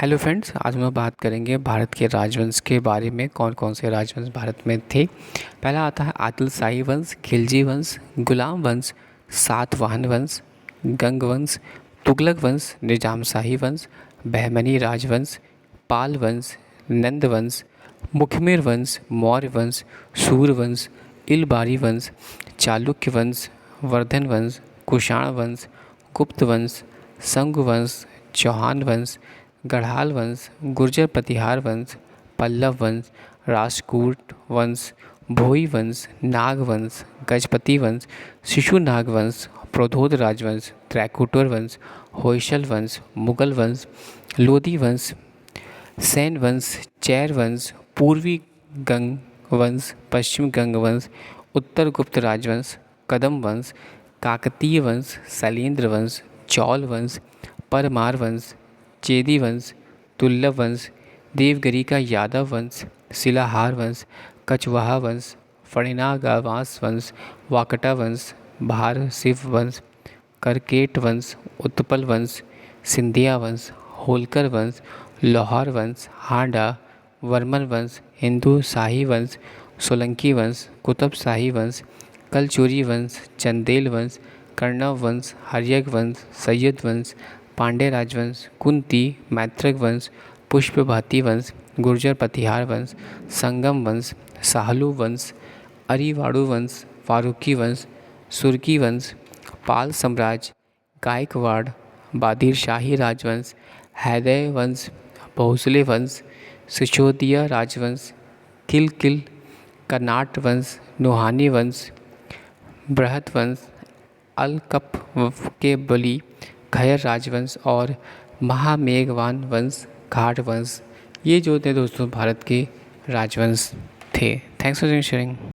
Hello friends, आज हम बात करेंगे भारत के राजवंश के बारे में। कौन कौन से राजवंश भारत में थे। पहला आता है आदिल शाही वंश, खिलजी वंश, गुलाम वंश, सातवाहन वंश, गंग वंश, तुगलक वंश, निजाम शाही वंश, बहमनी राजवंश, पाल वंश, नंद वंश, मुखमेर वंश, मौर्य वंश, सूर वंश, इलबारी वंश, चालुक्य वंश, वर्धन वंश, कुषाण वंश, गुप्त वंश, संग वंश, चौहान वंश, गढ़ाल वंश, गुर्जर प्रतिहार वंश, पल्लव वंश, राष्ट्रकूट वंश, भोई वंश, नाग वंश, गजपति वंश, शिशुनाग वंश, प्रौढ़ोद राजवंश, त्रैकुटर वंश, होयसल वंश, मुगल वंश, लोदी वंश, सैन वंश, चैर वंश, पूर्वी गंग वंश, पश्चिम गंग वंश, उत्तर गुप्त राजवंश, कदम वंश, काकतीय वंश, शैलेंद्र वंश, चौल वंश, परमार वंश, चेदी वंश, तुल्लभ वंश, देवगिरी का यादव वंश, शिलाहार वंश, कछवाहा वंश, फणिनागावास वंश, वाकटा वंश, भार शिव वंश, करकेट वंश, उत्पल वंश, सिंधिया वंश, होलकर वंश, लाहौर वंश, हांडा, वर्मन वंश, हिंदू शाही वंश, सोलंकी वंश, कुतुब शाही वंश, कलचुरी वंश, चंदेल वंश, कर्णव वंश, हर्यक वंश, सैयद वंश, पांड्य राजवंश, कुंती, मैत्रक वंश, पुष्पभाती वंश, गुर्जर प्रतिहार वंश, संगम वंश, साहलू वंश, अरीवाड़ू वंश, फारूकी वंश, सुर्की वंश, पाल साम्राज्य, गायकवाड़, बादिर शाही राजवंश, हैदय वंश, भोसले वंश, सिसोदिया राजवंश, किलकिल, कर्नाट वंश, नोहानी वंश, बृहत वंश, अलकप के बली, खयर राजवंश और महामेघवान वंश, घाट वंश। ये जो थे दोस्तों भारत के राजवंश थे। Thanks for sharing.